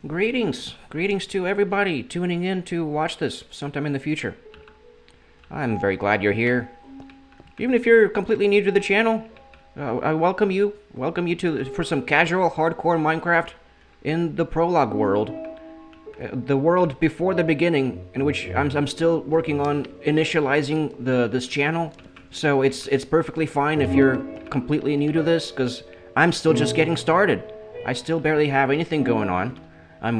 Greetings to everybody tuning in to watch this sometime in the future. I'm very glad you're here. Even if you're completely new to the channel, I welcome you to for some casual, hardcore Minecraft in the Prologue world. The world before the beginning, in which I'm still working on initializing this channel. So it's perfectly fine if you're completely new to this, because I'm still just getting started. I still barely have anything going on. I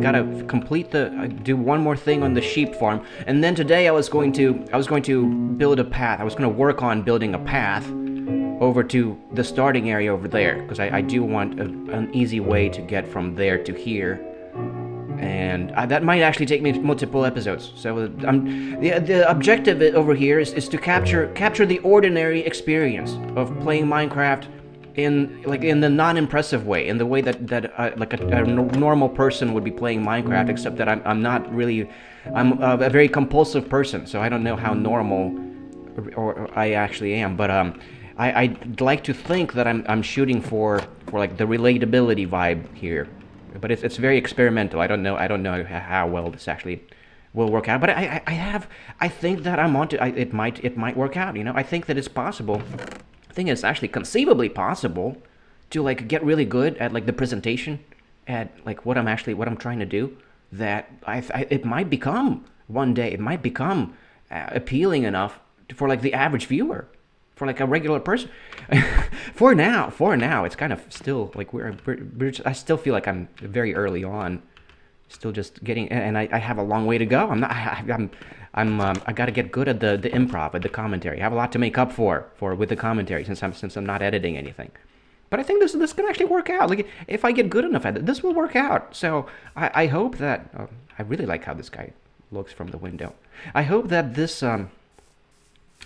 gotta do one more thing on the sheep farm, and then today I was going to build a path. I was going to work on building a path over to the starting area over there, because I do want an easy way to get from there to here, and that might actually take me multiple episodes. So the objective over here is to capture the ordinary experience of playing Minecraft in the non-impressive way, in the way that like a normal person would be playing Minecraft, except that I'm not really. I'm a very compulsive person, so I don't know how normal or I actually am, but I'd like to think that I'm shooting for like the relatability vibe here, but it's very experimental. I don't know how well this actually will work out, but I think that I'm onto it might work out. I think that it's possible. I think it's actually conceivably possible to like get really good at like the presentation, at like what I'm trying to do. That it might become one day. It might become appealing enough for like the average viewer, for like a regular person. for now, it's kind of still like I still feel like I'm very early on, still just getting, and I have a long way to go. I got to get good at the improv, at the commentary. I have a lot to make up for with the commentary since I'm not editing anything. But I think this can actually work out. Like if I get good enough at it, this will work out. So I hope that I really like how this guy looks from the window. I hope that this I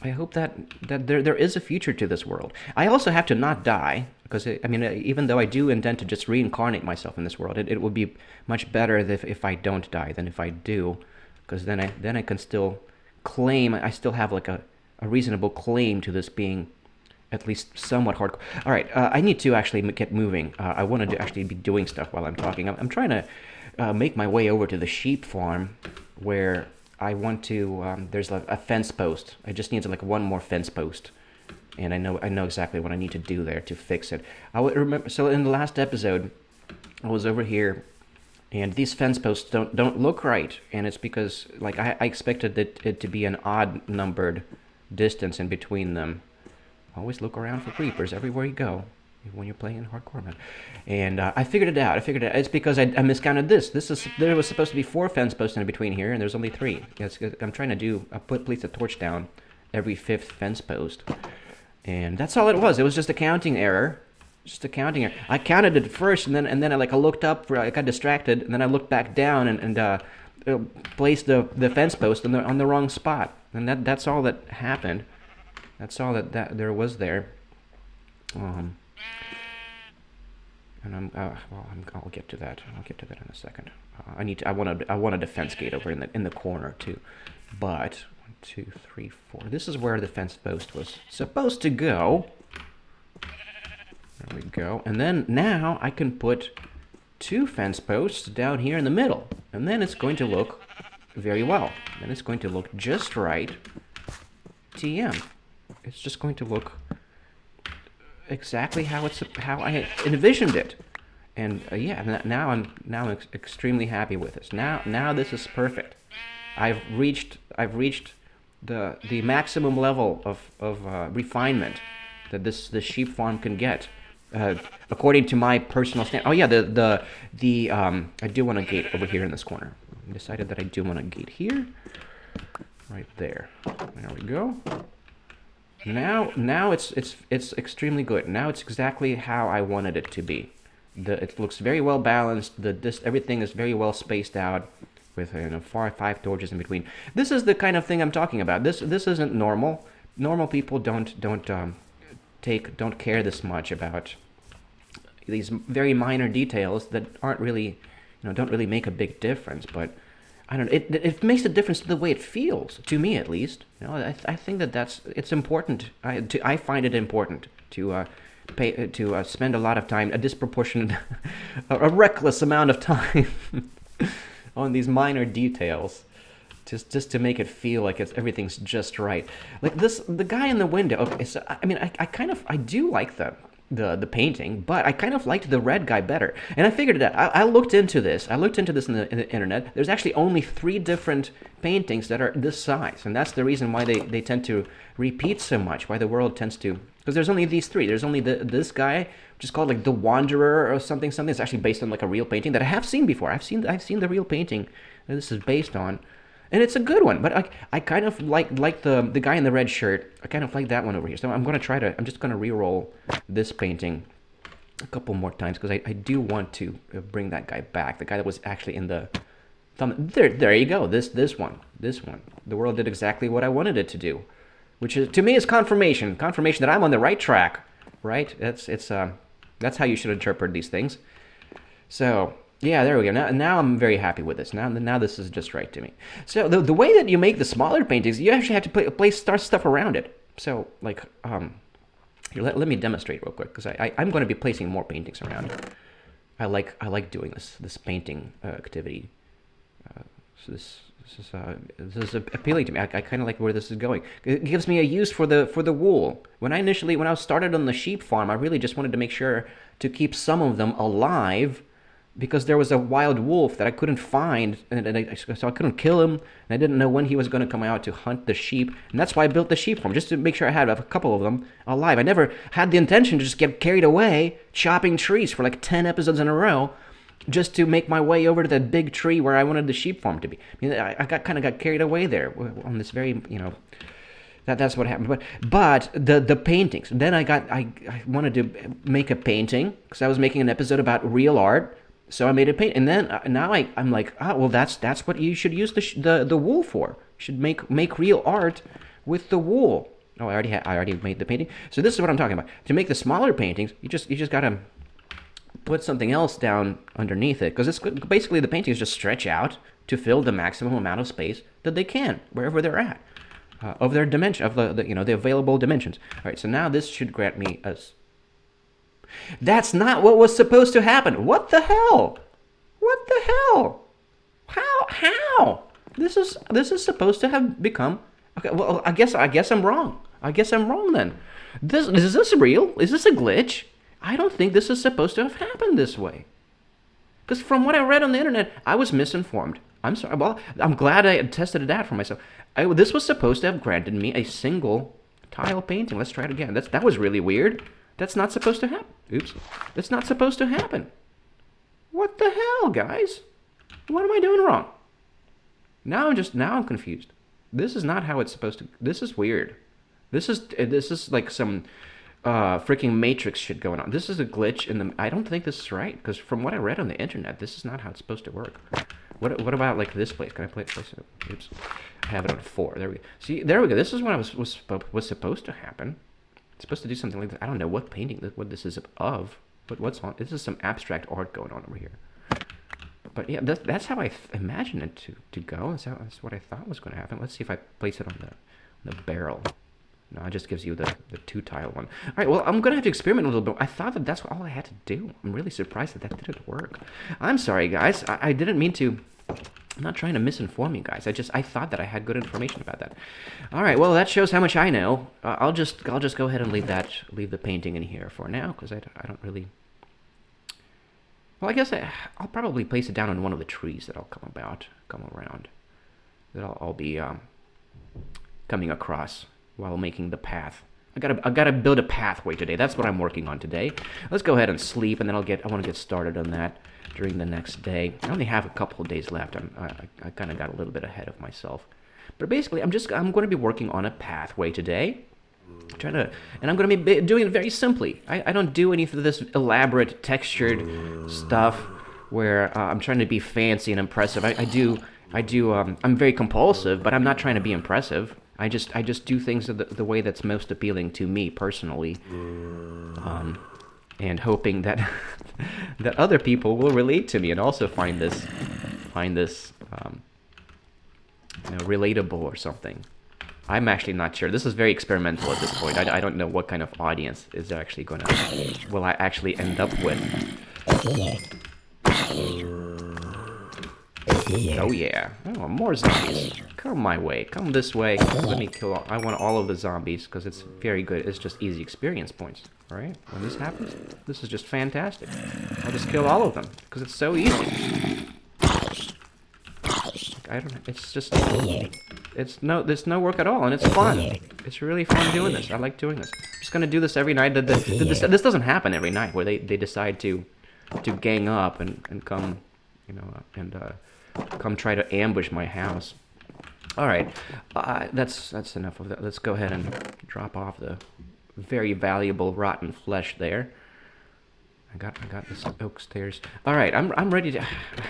hope that there is a future to this world. I also have to not die, because even though I do intend to just reincarnate myself in this world, it would be much better if I don't die than if I do, because then I can still claim. I still have like a reasonable claim to this being at least somewhat hardcore. All right, I need to actually get moving. I wanted to actually be doing stuff while I'm talking. I'm trying to make my way over to the sheep farm, where I want to. There's a fence post. I just need like one more fence post, and I know exactly what I need to do there to fix it. I would remember. So in the last episode, I was over here, and these fence posts don't look right, and it's because like I expected it to be an odd numbered distance in between them. Always look around for creepers everywhere you go when you're playing in hardcore mode. And I figured it out. It's because I miscounted this. There was supposed to be 4 fence posts in between here, and there's only 3. I'm trying to place a torch down every 5th fence post, and that's all it was. It was just a counting error. Just a counting error. I counted it first, and then I looked up. I got distracted, and then I looked back down and placed the fence post on the wrong spot. And that's all that happened. That's all that there was there. And I'll get to that. I'll get to that in a second. I want a defense gate over in the corner too. But 1, 2, 3, 4. This is where the fence post was supposed to go. There we go. And then now I can put 2 fence posts down here in the middle, and then it's going to look very well. Then it's going to look just right. TM. It's just going to look exactly how I envisioned it, and yeah, now I'm extremely happy with this. Now this is perfect. I've reached the maximum level of refinement that this sheep farm can get, according to my personal stand. Oh yeah, I do want a gate over here in this corner. I decided that I do want a gate here, right there. There we go. Now it's extremely good. Now it's exactly how I wanted it to be. It looks very well balanced. Everything is very well spaced out, with 5 torches in between. This is the kind of thing I'm talking about. This isn't normal. Normal people don't care this much about these very minor details that aren't really, don't really make a big difference. But I don't know. It makes a difference to the way it feels, to me at least. I think it's important. I find it important to spend a lot of time, a disproportionate, a reckless amount of time on these minor details, just to make it feel like everything's just right. Like the guy in the window. Okay, so I mean, I do like the painting, but I kind of liked the red guy better. And I figured it out. I looked into this. I looked into this in the internet. There's actually only 3 different paintings that are this size, and that's the reason why they tend to repeat so much. Why the world tends to, because there's only these 3. There's only this guy, which is called like the Wanderer or something. It's actually based on like a real painting that I have seen before. I've seen the real painting that this is based on. And it's a good one, but I kind of like the guy in the red shirt. I kind of like that one over here. So I'm just gonna re-roll this painting a couple more times because I do want to bring that guy back. The guy that was actually in the thumb. There you go. This one. The world did exactly what I wanted it to do, which is, to me, is confirmation that I'm on the right track. Right? That's how you should interpret these things. So. Yeah, there we go. Now I'm very happy with this. Now this is just right to me. So the way that you make the smaller paintings, you actually have to place stuff around it. So like, let me demonstrate real quick because I'm going to be placing more paintings around. I like doing this painting activity. So this is appealing to me. I kind of like where this is going. It gives me a use for the wool. When I was started on the sheep farm, I really just wanted to make sure to keep some of them alive, because there was a wild wolf that I couldn't find, so I couldn't kill him, and I didn't know when he was going to come out to hunt the sheep, and that's why I built the sheep farm, just to make sure I had a couple of them alive. I never had the intention to just get carried away chopping trees for like 10 episodes in a row, just to make my way over to that big tree where I wanted the sheep farm to be. I mean, I kind of got carried away there on this very, that's what happened. But the paintings. Then I wanted to make a painting because I was making an episode about real art. So I made a paint, and then now I'm like, well, that's what you should use the wool for. You should make real art with the wool. Oh, I already made the painting. So this is what I'm talking about. To make the smaller paintings, you just gotta put something else down underneath it, because it's basically the paintings just stretch out to fill the maximum amount of space that they can wherever they're at, of their dimension, of the available dimensions. All right, so now this should grant me a. That's not what was supposed to happen. What the hell? What the hell? How? This is supposed to have become. Okay, well, I guess I'm wrong. I guess I'm wrong then. Is this real? Is this a glitch? I don't think this is supposed to have happened this way. Because from what I read on the internet, I was misinformed. I'm sorry. Well, I'm glad I tested it out for myself. This was supposed to have granted me a single tile painting. Let's try it again. That was really weird. That's not supposed to happen. Oops. That's not supposed to happen. What the hell, guys? What am I doing wrong? Now I'm confused. This is not how it's supposed to. This is weird. This is like some freaking Matrix shit going on. This is a glitch in the. I don't think this is right, because from what I read on the internet, this is not how it's supposed to work. What about like this place? Can I place it? Oops. I have it on 4. There we go. See, there we go. This is what was supposed to happen. It's supposed to do something like that. I don't know what painting, what this is of, but what's on. This is some abstract art going on over here. But yeah, that's how I imagined it to go. That's what I thought was going to happen. Let's see if I place it on the barrel. No, it just gives you the 2-tile one. All right, well, I'm going to have to experiment a little bit. I thought that's all I had to do. I'm really surprised that didn't work. I'm sorry, guys. I didn't mean to. I'm not trying to misinform you guys. I thought that I had good information about that. All right, well, that shows how much I know. I'll just go ahead and leave the painting in here for now, because I don't really. Well, I guess I'll probably place it down on one of the trees that I'll come around. That I'll be coming across while making the path. I gotta build a pathway today. That's what I'm working on today. Let's go ahead and sleep, and then I want to get started on that during the next day. I only have a couple of days left. I kind of got a little bit ahead of myself. But basically, I'm going to be working on a pathway today. And I'm going to be doing it very simply. I don't do any of this elaborate textured stuff where I'm trying to be fancy and impressive. I'm very compulsive, but I'm not trying to be impressive. I just do things the way that's most appealing to me personally, and hoping that that other people will relate to me and also find this relatable or something. I'm actually not sure. This is very experimental at this point. I don't know what kind of audience is actually gonna... will I actually end up with. Oh yeah. Oh, more zombies. Come my way. Come this way. Let me kill all... I want all of the zombies, because it's very good. It's just easy experience points. Alright? When this happens, this is just fantastic. I'll just kill all of them, because it's so easy. I don't... It's just... There's no work at all, and it's fun. It's really fun doing this. I like doing this. I'm just gonna do this every night. This doesn't happen every night, where they decide to gang up and come, you know, and come try to ambush my house. All right, that's enough of that. Let's go ahead and drop off the very valuable rotten flesh there. I got this oak stairs. All right, I'm ready to.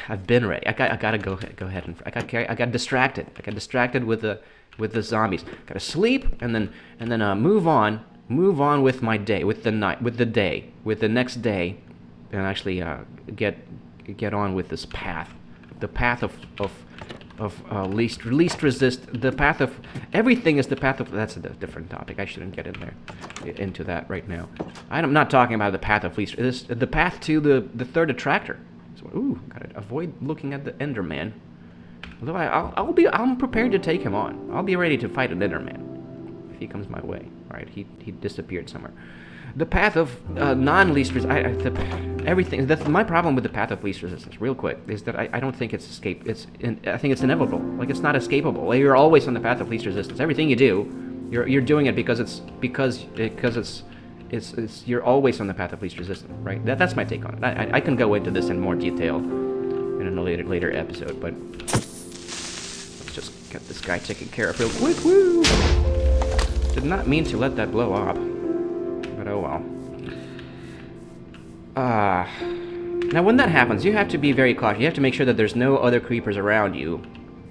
I've been ready. I gotta go ahead and. I got distracted. I got distracted with the zombies. Gotta sleep and then move on with my day, with the night, with the next day, and actually get on with this path, the path of least resist. The path of everything is the path of. That's a different topic. I shouldn't get into that right now. I'm not talking about the path of least. This the path to the third attractor. So, ooh, gotta avoid looking at the Enderman. Although I'm prepared to take him on. I'll be ready to fight an Enderman if he comes my way. All right, he disappeared somewhere. The path of non-least resistance. Everything. That's my problem with the path of least resistance. Real quick, is that I don't think it's escape. I think it's inevitable. Like it's not escapable. Like, you're always on the path of least resistance. Everything you do, you're doing it because you're always on the path of least resistance, right? That's my take on it. I can go into this in more detail in a later episode, but let's just get this guy taken care of real quick. Woo! Did not mean to let that blow up. But oh well. Now when that happens, you have to be very cautious. You have to make sure that there's no other creepers around you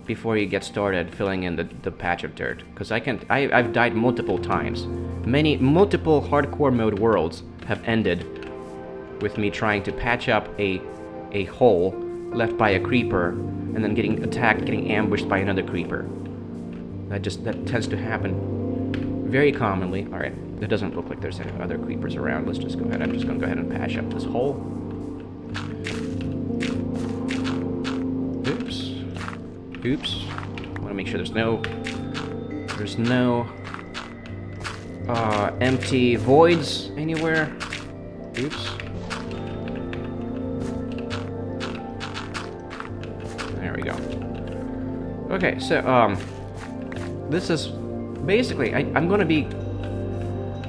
before you get started filling in the patch of dirt. Because I've died multiple times. Multiple hardcore mode worlds have ended with me trying to patch up a hole left by a creeper and then getting attacked, getting ambushed by another creeper. That tends to happen very commonly. All right. It doesn't look like there's any other creepers around. Let's just go ahead. I'm just going to go ahead and patch up this hole. Oops. I want to make sure there's no empty voids anywhere. Oops. There we go. Okay, so this is basically I'm going to be.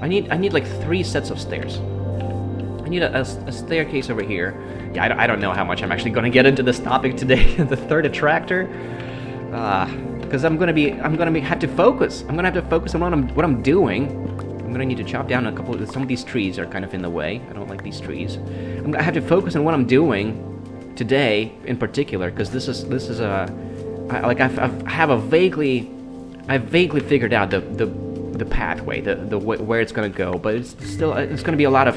I need like 3 sets of stairs. I need a staircase over here. Yeah, I don't know how much I'm actually going to get into this topic today, the third attractor, because I'm gonna have to focus. I'm gonna have to focus on what I'm doing. I'm gonna need to chop down some of these trees are kind of in the way. I don't like these trees. I'm gonna have to focus on what I'm doing today in particular, because this is I've vaguely figured out the pathway, the where it's gonna go, but it's gonna be a lot of.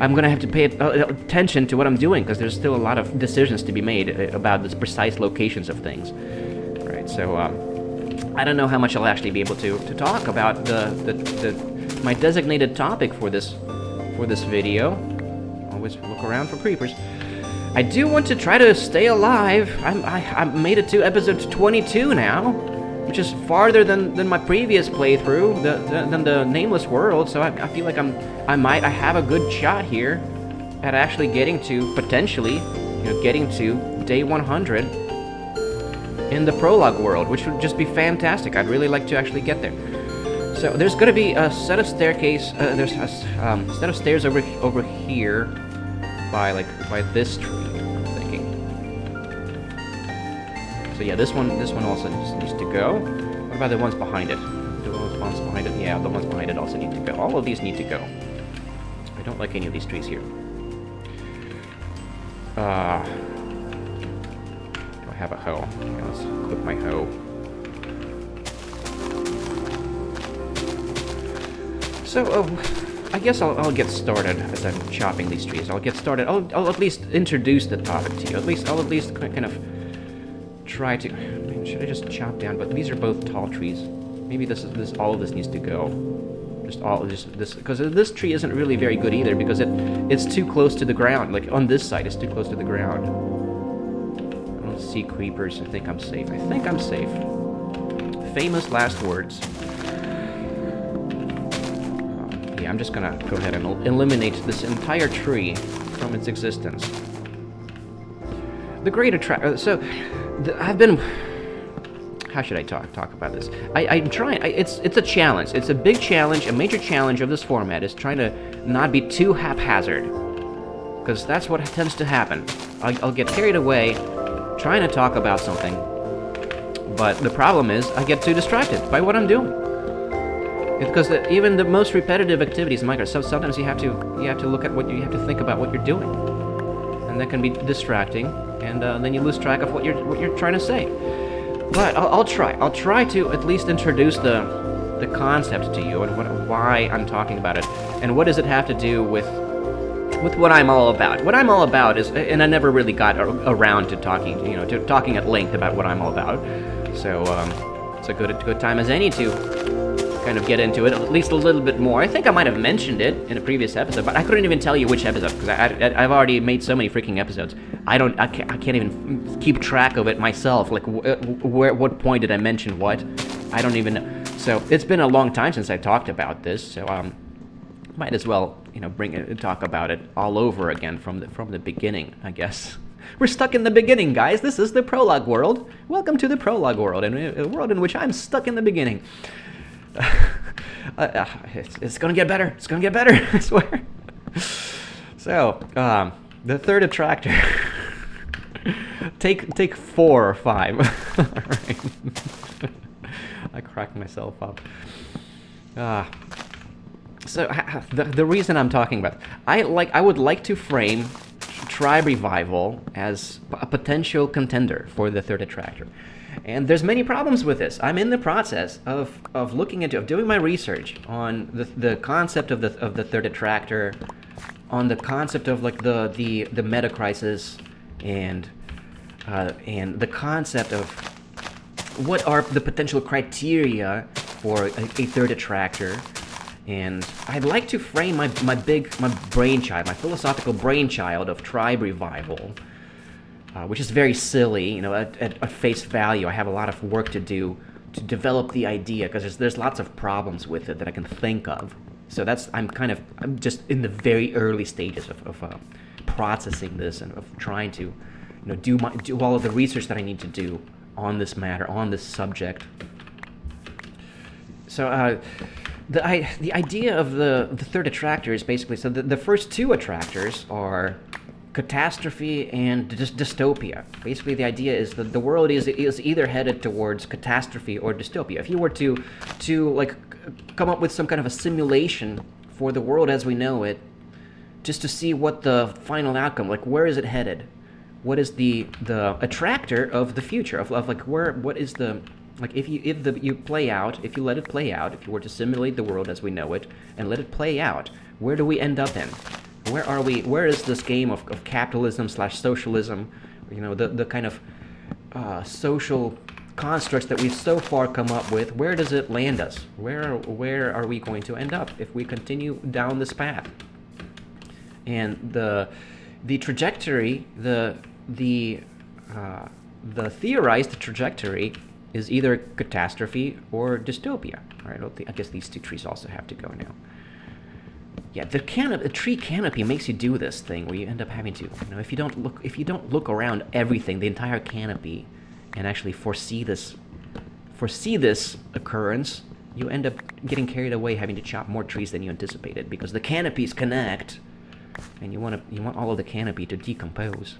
I'm gonna have to pay attention to what I'm doing because there's still a lot of decisions to be made about the precise locations of things. All right, so I don't know how much I'll actually be able to talk about my designated topic for this video. Always look around for creepers. I do want to try to stay alive. I made it to episode 22 now, which is farther than my previous playthrough, than the Nameless World. So I feel like I have a good shot here at actually getting to potentially, getting to day 100 in the Prologue world, which would just be fantastic. I'd really like to actually get there. So there's going to be a set of staircase. There's a set of stairs over here by this tree. I'm thinking. So yeah, this one also needs to go. What about the ones behind it? The ones behind it? Yeah, the ones behind it also need to go. All of these need to go. I don't like any of these trees here. Do I have a hoe? Okay, let's equip my hoe. So, I guess I'll get started as I'm chopping these trees. I'll get started. I'll at least introduce the topic to you. I'll at least kind of try to. Should I just chop down? But these are both tall trees. Maybe this all of this needs to go. Just this, because this tree isn't really very good either, because it's too close to the ground. Like on this side, it's too close to the ground. I don't see creepers. I think I'm safe. I think I'm safe. Famous last words. Yeah, I'm just gonna go ahead and eliminate this entire tree from its existence. The Great Attractor. So, I've been. How should I talk about this? I'm trying. It's a challenge. It's a big challenge. A major challenge of this format is trying to not be too haphazard, because that's what tends to happen. I'll get carried away trying to talk about something, but the problem is I get too distracted by what I'm doing. Because even the most repetitive activities in Minecraft, so sometimes you have to look at you have to think about what you're doing, and that can be distracting, and then you lose track of what you're trying to say. But I'll try to at least introduce the concept to you and why I'm talking about it, and what does it have to do with what I'm all about. What I'm all about is, and I never really got around to talking at length about what I'm all about. So it's a good time as any to kind of get into it at least a little bit more. I think I might have mentioned it in a previous episode, but I couldn't even tell you which episode, because I've already made so many freaking episodes. I can't even keep track of it myself. Like what point did I mention what? I don't even know. So it's been a long time since I talked about this. So might as well talk about it all over again from the beginning, I guess. We're stuck in the beginning, guys. This is the Prologue world. Welcome to the Prologue world, and a world in which I'm stuck in the beginning. It's gonna get better. It's gonna get better. I swear. So, the Third Attractor. take 4 or 5. All right. I cracked myself up. So the reason I'm talking about, I would like to frame Tribe Revival as a potential contender for the Third Attractor. And there's many problems with this. I'm in the process of looking into, doing my research on the concept of the Third Attractor, on the concept of like the meta crisis, and the concept of what are the potential criteria for a Third Attractor. And I'd like to frame my brainchild, my philosophical brainchild of Tribe Revival, which is very silly, at face value. I have a lot of work to do to develop the idea, because there's lots of problems with it that I can think of. So I'm just in the very early stages of processing this, and of trying to do all of the research that I need to do on this matter, on this subject. So the idea of the Third Attractor is basically, so the first 2 attractors are Catastrophe and Dystopia. Basically, the idea is that the world is either headed towards catastrophe or dystopia. If you were to like come up with some kind of a simulation for the world as we know it, just to see what the final outcome, like where is it headed? What is the attractor of the future of like what is the, like if you play out, if you let it play out, if you were to simulate the world as we know it and let it play out, where do we end up in? Where are we? Where is this game of capitalism / socialism? The kind of social constructs that we've so far come up with. Where does it land us? Where are we going to end up if we continue down this path? And the trajectory, the theorized trajectory is either catastrophe or dystopia. All right, I guess these 2 trees also have to go now. Yeah, the tree canopy makes you do this thing where you end up having to, if you don't look around everything, the entire canopy, and actually foresee this occurrence, you end up getting carried away, having to chop more trees than you anticipated, because the canopies connect, and you want all of the canopy to decompose.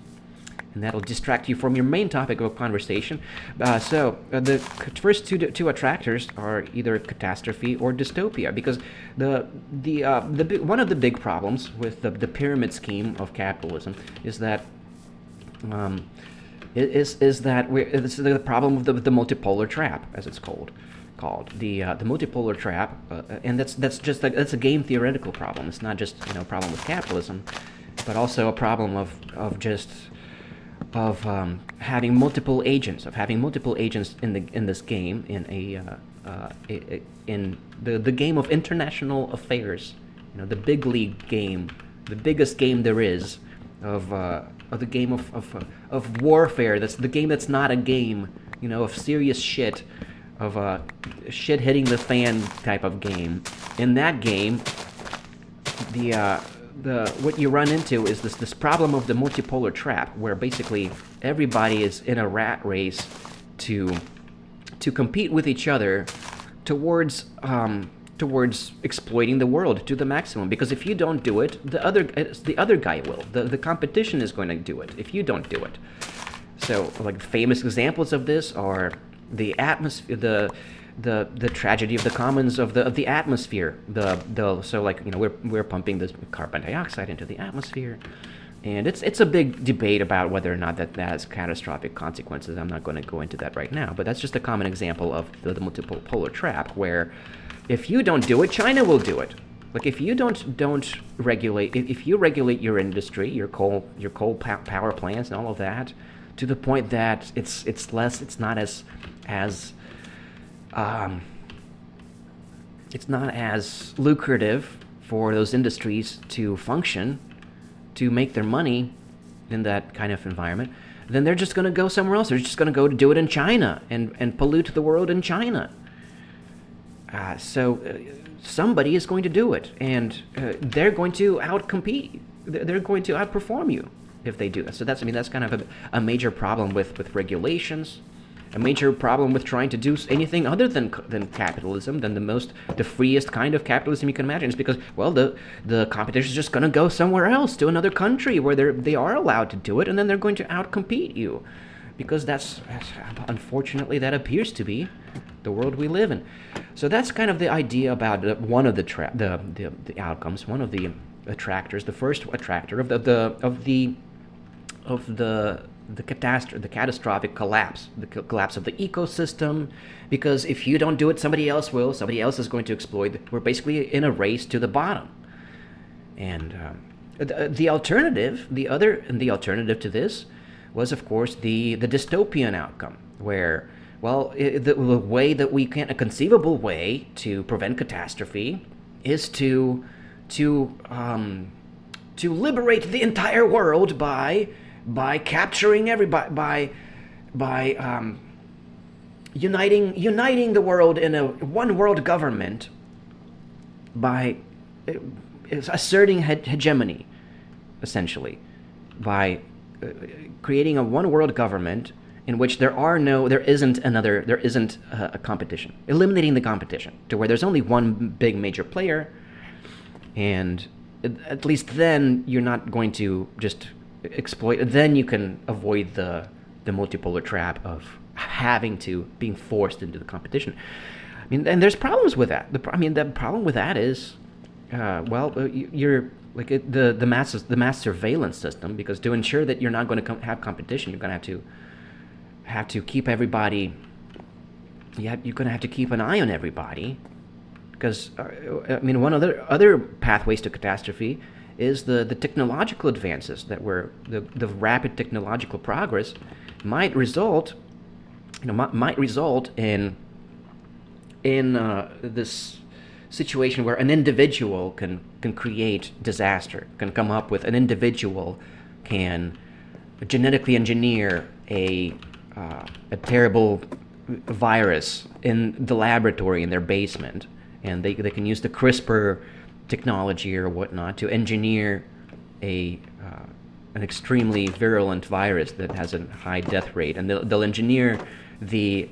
And that'll distract you from your main topic of conversation. So the first two attractors are either catastrophe or dystopia, because one of the big problems with the pyramid scheme of capitalism is that it's the problem of the multipolar trap, as it's called. The multipolar trap, and that's a game theoretical problem. It's not just a problem with capitalism, but also a problem of having multiple agents, in this game in in the game of international affairs, the big league game, the biggest game there is of the game of warfare. That's the game that's not a game, of serious shit, of shit hitting the fan type of game. In that game, the what you run into is this problem of the multipolar trap, where basically everybody is in a rat race to compete with each other towards exploiting the world to the maximum. Because if you don't do it, the other guy will. The competition is going to do it if you don't do it. So, like, famous examples of this are the atmosphere, the tragedy of the commons of the atmosphere. So, like, we're pumping this carbon dioxide into the atmosphere, and it's a big debate about whether or not that has catastrophic consequences. I'm not going to go into that right now, but that's just a common example of the multiple polar trap, where if you don't do it, China will do it. Like, if you don't regulate, if you regulate your industry, your coal power plants and all of that, to the point that it's not as lucrative for those industries to function, to make their money in that kind of environment, then they're just going to go somewhere else. They're just going to go to do it in China and pollute the world in China. So somebody is going to do it, and they're going to outcompete. They're going to outperform you if they do that. So that's kind of a major problem with regulations, a major problem with trying to do anything other than capitalism, than the freest kind of capitalism you can imagine. It's because, well, the competition is just going to go somewhere else, to another country where they are allowed to do it, and then they're going to outcompete you, because that's unfortunately, that appears to be the world we live in. So that's kind of the idea about one of the outcomes, one of the attractors, the first attractor of the catastrophic collapse, the collapse of the ecosystem. Because if you don't do it, somebody else will. Somebody else is going to exploit. We're basically in a race to the bottom. And the alternative to this was, of course, the dystopian outcome, where, well, the way that we can, a conceivable way to prevent catastrophe is to liberate the entire world by capturing everybody, by uniting the world in a one world government, by asserting hegemony, essentially, by creating a one world government in which there isn't a competition, eliminating the competition to where there's only one big major player, and at least then you're not going to just exploit. Then you can avoid the multipolar trap of being forced into the competition. I mean, and there's problems with that. The problem with that is, you're like the mass surveillance system, because to ensure that you're not going to have competition, you're going to have to keep everybody. You're going to have to keep an eye on everybody, because one other pathways to catastrophe is the technological advances that the rapid technological progress might result in this situation where an individual can create disaster, can come up with, an individual can genetically engineer a terrible virus in the laboratory in their basement, and they can use the CRISPR technology or whatnot to engineer an extremely virulent virus that has a high death rate, and they'll engineer the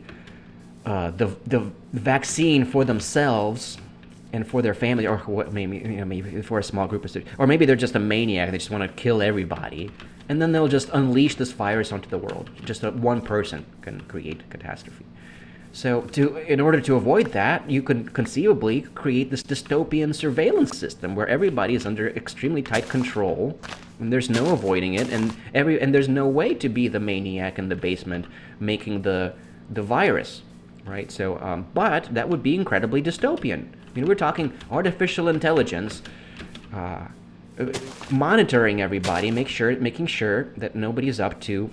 vaccine for themselves and for their family, or what, maybe for a small group of students, or maybe they're just a maniac. They just want to kill everybody, and then they'll just unleash this virus onto the world. Just one person can create catastrophe. So, in order to avoid that, you could conceivably create this dystopian surveillance system where everybody is under extremely tight control, and there's no avoiding it, and there's no way to be the maniac in the basement making the virus, right? So, but that would be incredibly dystopian. I mean, we're talking artificial intelligence monitoring everybody, making sure that nobody's up to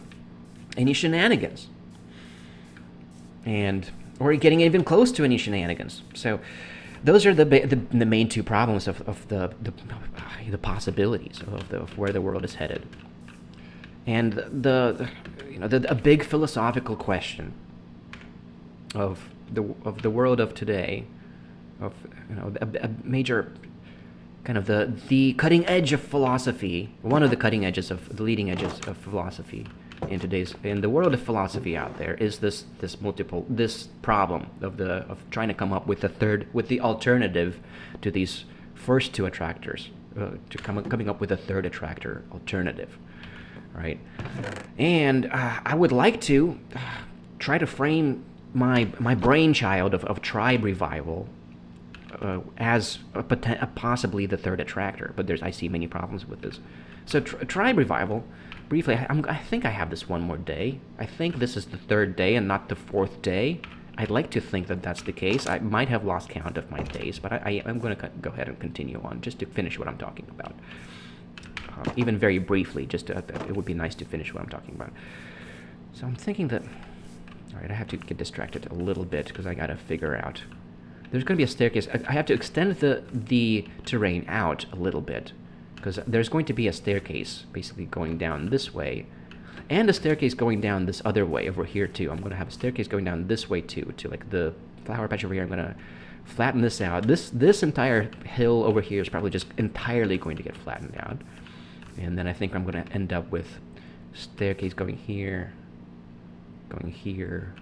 any shenanigans. And or getting even close to any shenanigans. So those are the main two problems of the possibilities of where the world is headed. And a big philosophical question of the world of today, of a major kind of the cutting edge of philosophy, one of the cutting edges of the leading edges of philosophy in the world of philosophy out there, is this problem of trying to come up with the alternative to these first two attractors, coming up with a third attractor alternative, right? And I would like to try to frame my brainchild of tribe revival as possibly the third attractor, but I see many problems with this. So tribe revival, briefly, I think I have this one more day. I think this is the third day and not the fourth day. I'd like to think that that's the case. I might have lost count of my days, but I'm going to go ahead and continue on just to finish what I'm talking about. Even very briefly, it would be nice to finish what I'm talking about. So I'm thinking that, all right, I have to get distracted a little bit because I got to figure out. There's going to be a staircase. I have to extend the terrain out a little bit, because there's going to be a staircase basically going down this way, and a staircase going down this other way over here too. I'm going to have a staircase going down this way too, to like the flower patch over here. I'm going to flatten this out. This entire hill over here is probably just entirely going to get flattened out, and then I think I'm going to end up with staircase going here, going here.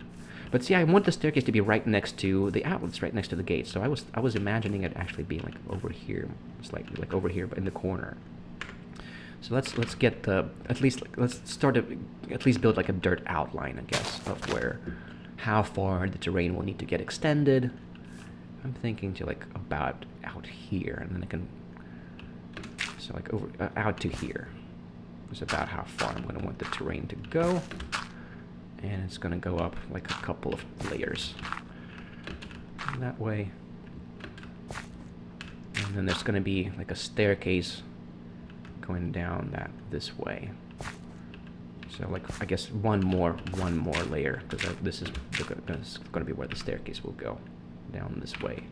But see, I want the staircase to be right next to the outlets, right next to the gate. So I was imagining it actually being like over here, slightly like over here, but in the corner. So let's get let's start to at least build like a dirt outline, I guess, of how far the terrain will need to get extended. I'm thinking to like about out here, and then I can like over out to here. Is about how far I'm going to want the terrain to go. And it's going to go up like a couple of layers. And that way. And then there's going to be like a staircase going down this way. So like, I guess one more layer, because this is going to be where the staircase will go, down this way.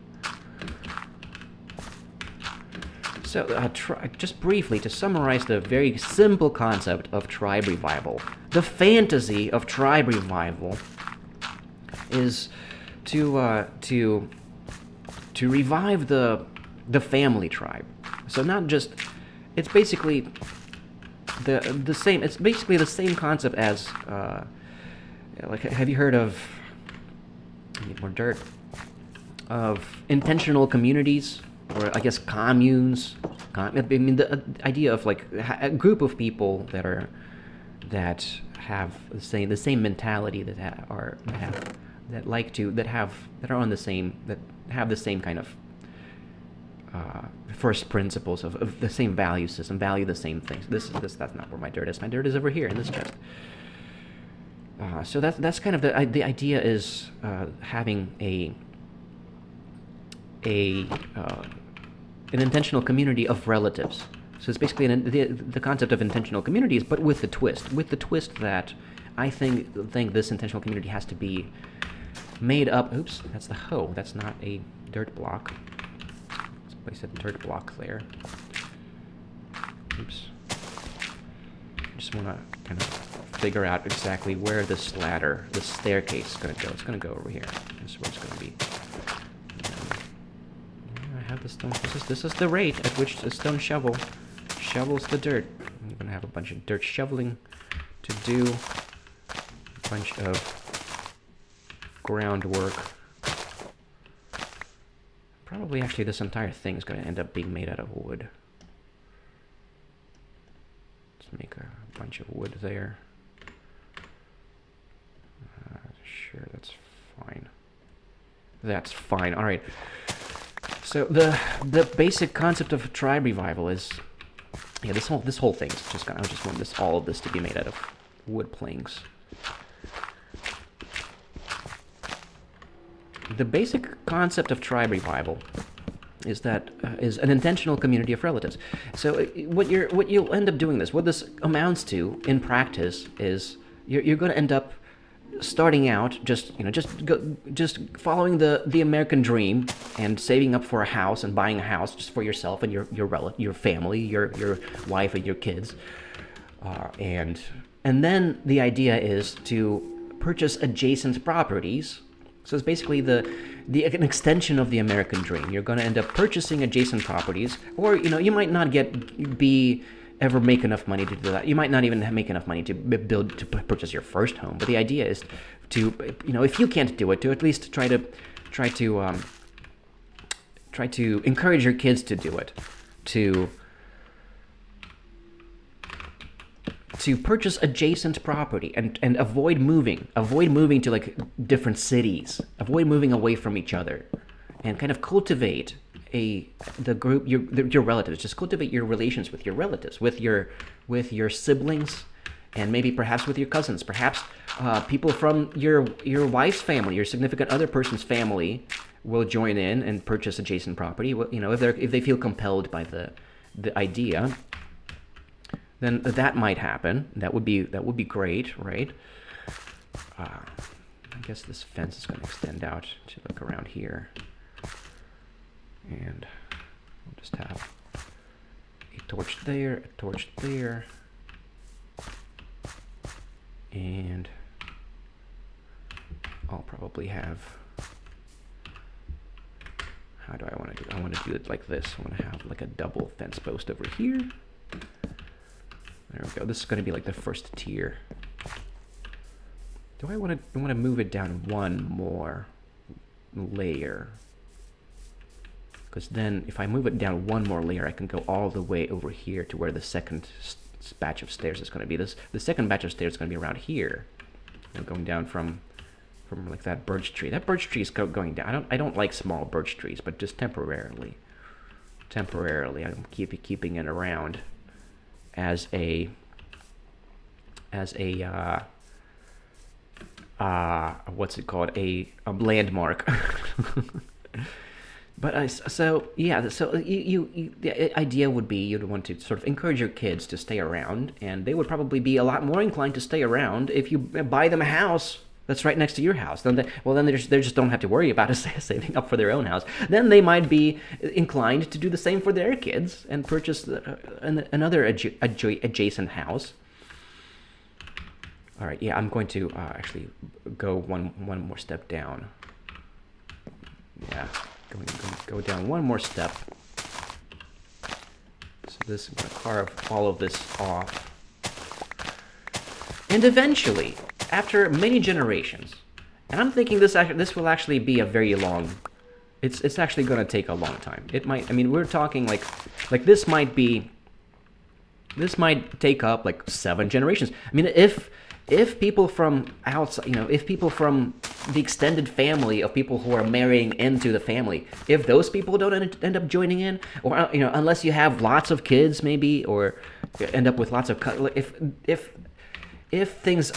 So just briefly, to summarize the very simple concept of tribe revival, the fantasy of tribe revival is to revive the family tribe. So not just, it's basically the same. It's basically the same concept as like, have you heard of? I need more dirt. Of intentional communities, or I guess communes. I mean, the idea of like a group of people that have the same mentality, that have the same kind of first principles of the same value system, value the same things. That's not where my dirt is. My dirt is over here in this chest. So that's kind of the idea is having an intentional community of relatives. So it's basically the concept of intentional communities, but with the twist that I think this intentional community has to be made up. Oops, that's the hoe. That's not a dirt block. Let's place a dirt block there. Oops. I just want to kind of figure out exactly where this staircase is going to go. It's going to go over here. This is where it's going to be. The stone. This is the rate at which the stone shovel shovels the dirt. I'm gonna have a bunch of dirt shoveling to do, a bunch of groundwork. Probably actually this entire thing is gonna end up being made out of wood. Let's make a bunch of wood there. Sure, that's fine. That's fine. All right. So the basic concept of tribe revival is, yeah, this whole thing is just I just want all of this to be made out of wood planks. The basic concept of tribe revival is that is an intentional community of relatives. So what you'll end up doing what this amounts to in practice is you're going to end up starting out, just following the American dream and saving up for a house and buying a house just for yourself and your family, your wife and your kids, and then the idea is to purchase adjacent properties. So it's basically an extension of the American dream. You're going to end up purchasing adjacent properties, or you might not ever make enough money to do that. You might not even make enough money to purchase your first home. But the idea is to, if you can't do it, to at least try to encourage your kids to do it, to purchase adjacent property and avoid moving to like different cities, avoid moving away from each other, and kind of cultivate the group, your relatives. Just cultivate your relations with your relatives, with your siblings, and maybe perhaps with your cousins, perhaps people from your wife's family, your significant other person's family will join in and purchase adjacent property. If they feel compelled by the idea, then that might happen. That would be great, right? I guess this fence is going to extend out to like around here. And we'll just have a torch there, and I'll probably have, how do I want to do it? I want to do it like this. I want to have like a double fence post over here. There we go. This is going to be like the first tier. Do I want to move it down one more layer? Because then if I move it down one more layer, I can go all the way over here to where the second batch of stairs is going to be. The second batch of stairs is going to be around here. Going down from like that birch tree. That birch tree is going down. I don't like small birch trees, but just temporarily. I'm keeping it around as a what's it called? A landmark. But so the idea would be you'd want to sort of encourage your kids to stay around, and they would probably be a lot more inclined to stay around if you buy them a house that's right next to your house. Then they just don't have to worry about saving up for their own house. Then they might be inclined to do the same for their kids and purchase another adjacent house. All right, yeah, I'm going to actually go one more step down. Yeah. Go down one more step. So this, I'm going to carve all of this off. And eventually, after many generations, and I'm thinking this will actually be a very long, it's actually going to take a long time. It might, we're talking like this might take up like 7 generations. If people from outside, if people from the extended family of people who are marrying into the family, if those people don't end up joining in, or unless you have lots of kids maybe, or end up with lots of if things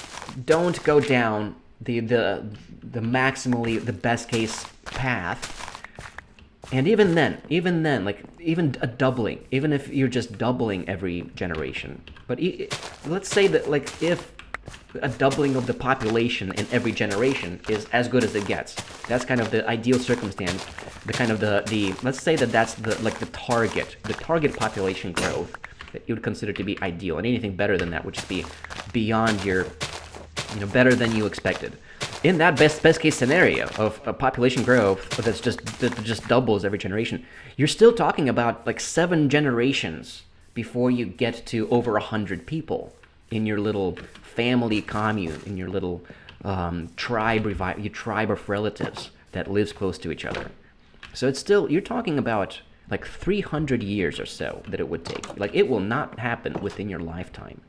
don't go down the maximally the best case path, and even then, like even a doubling, even if you're just doubling every generation, but let's say that like if a doubling of the population in every generation is as good as it gets. That's kind of the ideal circumstance. The kind of the let's say that's the target population growth that you would consider to be ideal, and anything better than that would just be beyond your, better than you expected. In that best case scenario of a population growth that just doubles every generation, you're still talking about like 7 generations before you get to over 100 people in your little family commune, in your little tribe of relatives that lives close to each other. So it's still, you're talking about like 300 years or so that it would take. Like it will not happen within your lifetime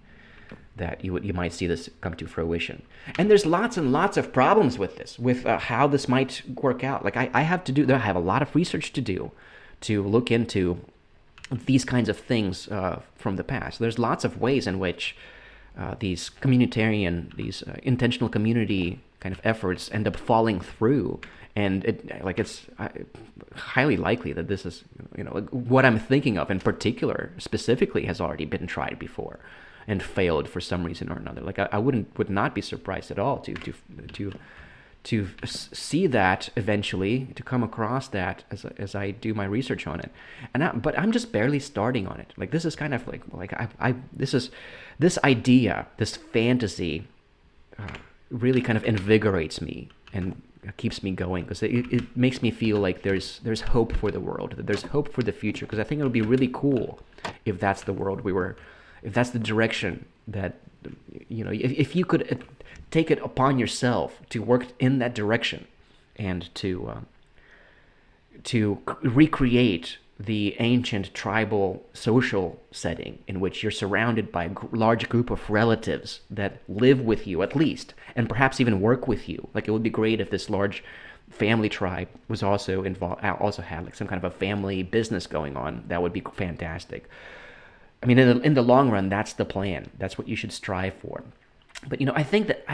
that you might see this come to fruition. And there's lots and lots of problems with this, with how this might work out. Like I have a lot of research to do to look into these kinds of things from the past. There's lots of ways in which these these intentional community kind of efforts end up falling through, and it's highly likely that this is, what I'm thinking of in particular, specifically, has already been tried before, and failed for some reason or another. Like I would not be surprised at all to see that eventually, to come across that as I do my research on it. But I'm just barely starting on it. Like this is kind of like this idea, this fantasy, really kind of invigorates me and keeps me going, because it makes me feel like there's hope for the world, that there's hope for the future. Because I think it would be really cool if that's the world if that's the direction that, if you could take it upon yourself to work in that direction and to recreate the ancient tribal social setting in which you're surrounded by a large group of relatives that live with you at least, and perhaps even work with you. Like it would be great if this large family tribe was also involved, also had like some kind of a family business going on. That would be fantastic. I mean, in the long run, that's the plan. That's what you should strive for. But I think that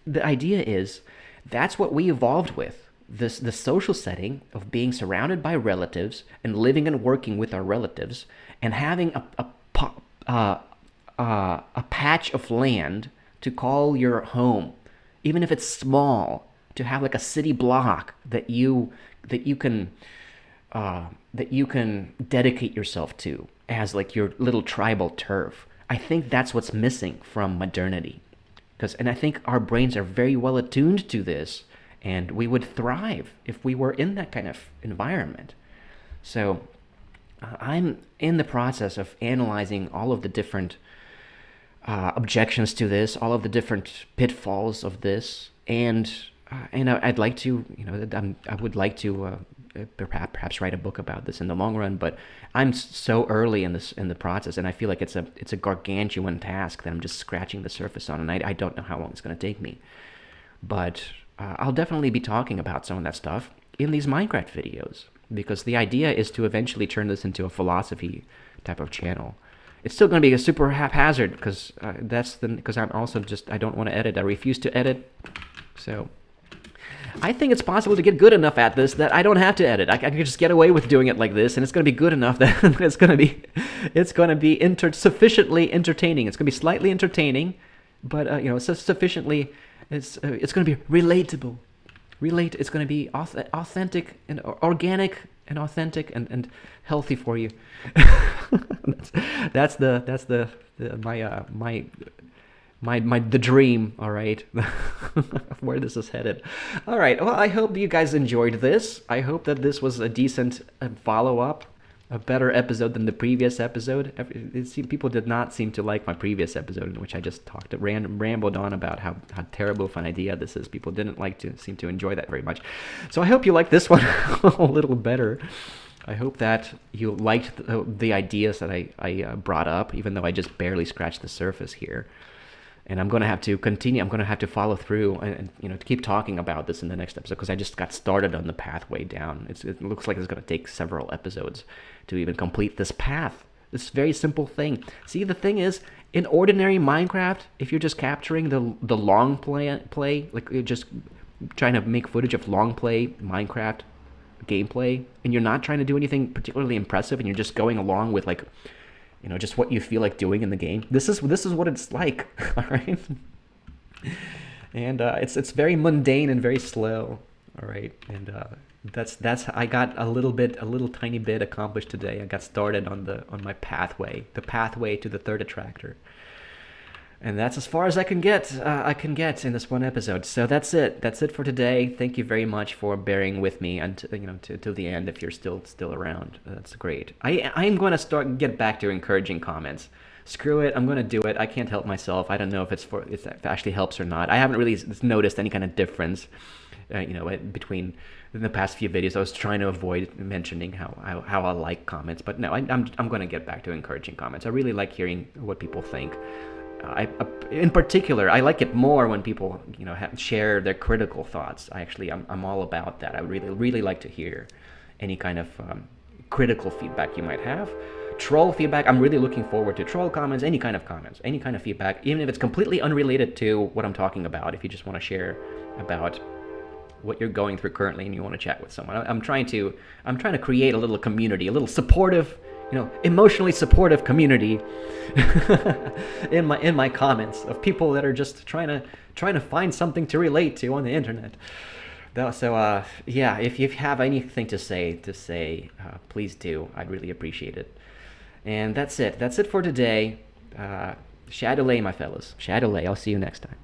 the idea is that's what we evolved with. The social setting of being surrounded by relatives and living and working with our relatives, and having a patch of land to call your home, even if it's small, to have like a city block that you can dedicate yourself to as like your little tribal turf. I think that's what's missing from modernity, and I think our brains are very well attuned to this. And we would thrive if we were in that kind of environment. So I'm in the process of analyzing all of the different objections to this, all of the different pitfalls of this, and I'd like to, I would like to perhaps write a book about this in the long run. But I'm so early in the process, and I feel like it's a gargantuan task that I'm just scratching the surface on, and I don't know how long it's going to take me, but. I'll definitely be talking about some of that stuff in these Minecraft videos, because the idea is to eventually turn this into a philosophy type of channel. It's still going to be a super haphazard, because I'm also I don't want to edit. I refuse to edit. So I think it's possible to get good enough at this that I don't have to edit. I can just get away with doing it like this, and it's going to be good enough that it's going to be sufficiently entertaining. It's going to be slightly entertaining, but sufficiently. It's going to be relatable. It's going to be authentic and organic and authentic and healthy for you. that's the dream. All right, where this is headed. All right. Well, I hope you guys enjoyed this. I hope that this was a decent follow-up. A better episode than the previous episode. People did not seem to like my previous episode, in which I just rambled on about how terrible of an idea this is. People didn't seem to enjoy that very much. So I hope you like this one a little better. I hope that you liked the ideas that I brought up, even though I just barely scratched the surface here. And I'm going to have to continue. I'm going to have to follow through and to keep talking about this in the next episode, because I just got started on the pathway down. It looks like it's going to take several episodes to even complete this path. This very simple thing. See, the thing is, in ordinary Minecraft, if you're just capturing the long play, like you're just trying to make footage of long play Minecraft gameplay, and you're not trying to do anything particularly impressive, and you're just going along with like, just what you feel like doing in the game. This is what it's like, all right? And it's very mundane and very slow, all right? And that's I got a little tiny bit accomplished today. I got started on my pathway, the pathway to the Third Attractor. And that's as far as I can get in this one episode. So that's it. That's it for today. Thank you very much for bearing with me till the end. If you're still around, that's great. I'm going to get back to encouraging comments. Screw it. I'm going to do it. I can't help myself. I don't know if it actually helps or not. I haven't really noticed any kind of difference, between the past few videos. I was trying to avoid mentioning how I like comments, but no, I'm going to get back to encouraging comments. I really like hearing what people think. In particular, I like it more when people, share their critical thoughts. I'm all about that. I really like to hear any kind of critical feedback you might have. Troll feedback, I'm really looking forward to troll comments, any kind of feedback, even if it's completely unrelated to what I'm talking about. If you just want to share about what you're going through currently and you want to chat with someone, I'm trying to create a little community, a little supportive emotionally supportive community in my comments of people that are just trying to find something to relate to on the internet. So yeah, if you have anything to say, please do. I'd really appreciate it. And that's it for today. Shadowlay, my fellas. Shadowlay. I'll see you next time.